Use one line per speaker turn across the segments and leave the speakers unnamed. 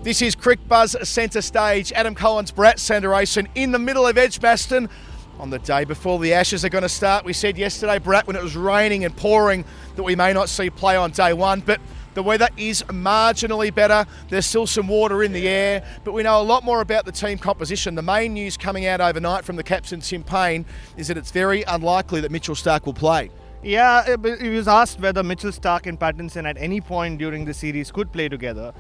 This is Crick Buzz Centre Stage. Adam Collins, Bharat, Sundaresan in the middle of Edgbaston on the day before the Ashes are going to start. We said yesterday, Bharat, when it was raining and pouring, that we may not see play on day one, but the weather is marginally better. There's still some water in the air, but we know a lot more about the team composition. The main news coming out overnight from the captain, Tim Paine, is that it's very unlikely that Mitchell Starc will play.
Yeah, he was asked whether Mitchell Starc and Pattinson at any point during the series could play together.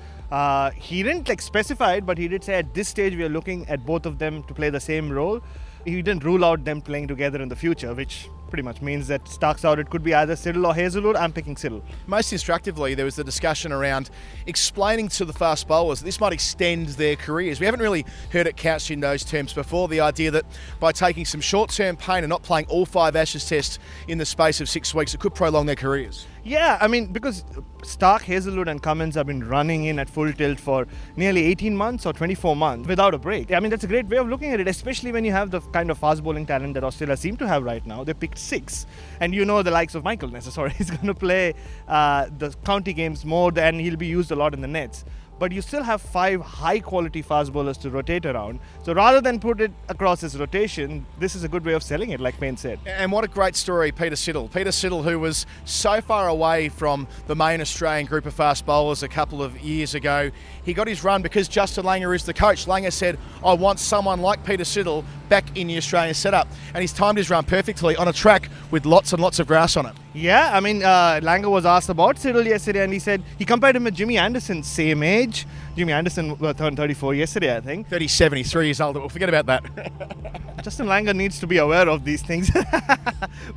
He didn't specify it, but he did say at this stage we are looking at both of them to play the same role. He didn't rule out them playing together in the future, which pretty much means that Stark's out. It could be either Siddle or Hazelwood. I'm picking Siddle.
Most instructively, there was the discussion around explaining to the fast bowlers that this might extend their careers. We haven't really heard it couched in those terms before. The idea that by taking some short-term pain and not playing all 5 Ashes tests in the space of 6 weeks, it could prolong their careers.
Yeah, I mean, because Starc, Hazelwood and Cummins have been running in at full tilt for nearly 18 months or 24 months without a break. I mean, that's a great way of looking at it, especially when you have the kind of fast bowling talent that Australia seem to have right now. They picked 6. And you know the likes of Michael Nessa, he's going to play the county games more and he'll be used a lot in the nets. But you still have 5 high-quality fast bowlers to rotate around. So rather than put it across his rotation, this is a good way of selling it, like Paine said.
And what a great story, Peter Siddle. Peter Siddle, who was so far away from the main Australian group of fast bowlers a couple of years ago, he got his run because Justin Langer is the coach. Langer said, I want someone like Peter Siddle back in the Australian setup. And he's timed his run perfectly on a track with lots and lots of grass on it.
Yeah, I mean, Langer was asked about Siddle yesterday and he said he compared him with Jimmy Anderson, same age. Jimmy Anderson turned 34 yesterday, I think.
37, he's 3 years old. We'll forget about that.
Justin Langer needs to be aware of these things.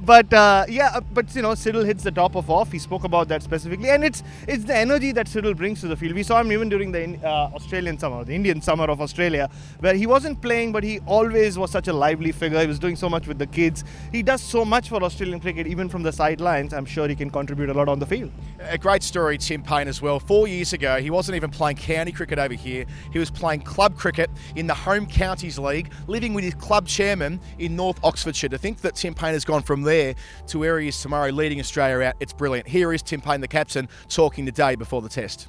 but Siddle hits the top of off. He spoke about that specifically. And it's the energy that Siddle brings to the field. We saw him even during the Australian summer, the Indian summer of Australia, where he wasn't playing, but he always was such a lively figure. He was doing so much with the kids. He does so much for Australian cricket, even from the sidelines. I'm sure he can contribute a lot on the field.
A great story, Tim Paine, as well. 4 years ago, he wasn't even playing county cricket over here. He was playing club cricket in the Home Counties League, living with his club chairman in North Oxfordshire. To think that Tim Paine has gone from there to where he is tomorrow, leading Australia out, it's brilliant. Here is Tim Paine, the captain, talking today before the test.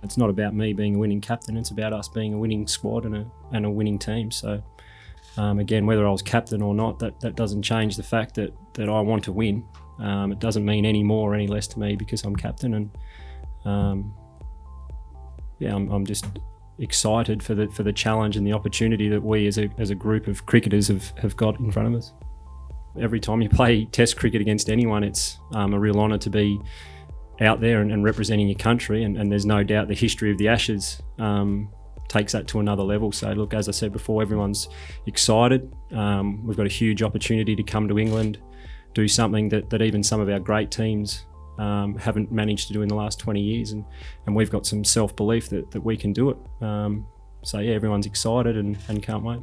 It's not about me being a winning captain, it's about us being a winning squad and a winning team. So again, whether I was captain or not, that doesn't change the fact that I want to win. It doesn't mean any more or any less to me because I'm captain, and I'm just excited for the challenge and the opportunity that we as a group of cricketers have got in front of us. Every time you play Test cricket against anyone, it's a real honour to be out there and representing your country, and there's no doubt the history of the Ashes takes that to another level. So look, as I said before, everyone's excited. We've got a huge opportunity to come to England, do something that even some of our great teams haven't managed to do in the last 20 years, and we've got some self-belief that we can do it. So yeah, everyone's excited and can't wait.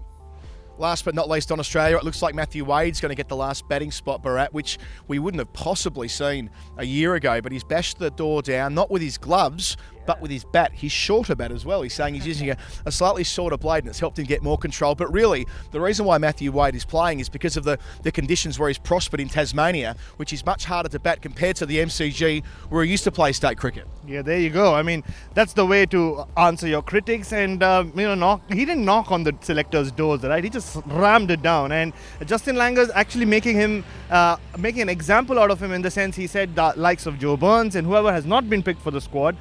Last but not least on Australia, it looks like Matthew Wade's going to get the last batting spot, Bharat, which we wouldn't have possibly seen a year ago, but he's bashed the door down, not with his gloves, but with his bat, his shorter bat as well. He's saying he's using a slightly shorter blade and it's helped him get more control. But really, the reason why Matthew Wade is playing is because of the conditions where he's prospered in Tasmania, which is much harder to bat compared to the MCG where he used to play state cricket.
Yeah, there you go. I mean, that's the way to answer your critics. And, he didn't knock on the selector's doors, right? He just rammed it down. And Justin Langer's actually making an example out of him in the sense he said the likes of Joe Burns and whoever has not been picked for the squad,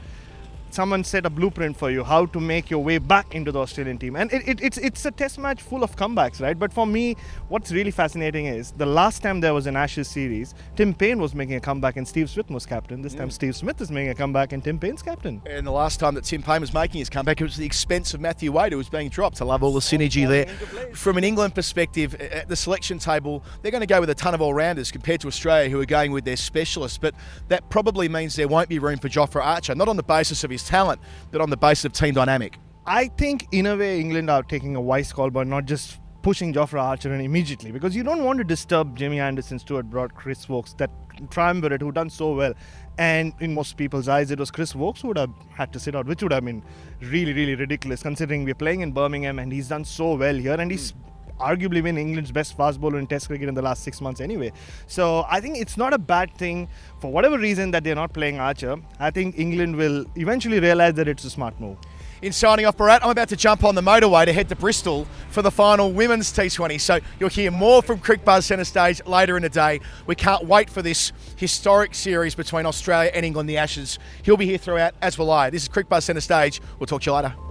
someone set a blueprint for you how to make your way back into the Australian team. And it's a test match full of comebacks, right? But for me, what's really fascinating is the last time there was an Ashes series, Tim Paine was making a comeback and Steve Smith was captain. This time Steve Smith is making a comeback and Tim Paine's captain.
And the last time that Tim Paine was making his comeback, it was at the expense of Matthew Wade, who was being dropped. I love all the synergy there. From an England perspective, at the selection table, they're going to go with a ton of all-rounders compared to Australia, who are going with their specialists. But that probably means there won't be room for Jofra Archer, not on the basis of his talent, but on the basis of team dynamic.
I think in a way England are taking a wise call by not just pushing Jofra Archer in immediately, because you don't want to disturb Jimmy Anderson, Stuart Broad, Chris Wokes, that triumvirate who done so well. And in most people's eyes, it was Chris Wokes who would have had to sit out, which would have been really, really ridiculous considering we're playing in Birmingham and he's done so well here and he's arguably been England's best fast bowler in Test cricket in the last 6 months anyway. So I think it's not a bad thing for whatever reason that they're not playing Archer. I think England will eventually realize that it's a smart move.
In signing off, Bharat, I'm about to jump on the motorway to head to Bristol for the final women's T20. So you'll hear more from Crick Buzz Centre Stage later in the day. We can't wait for this historic series between Australia and England, the Ashes. He'll be here throughout, as will I. This is Crick Buzz Centre Stage. We'll talk to you later.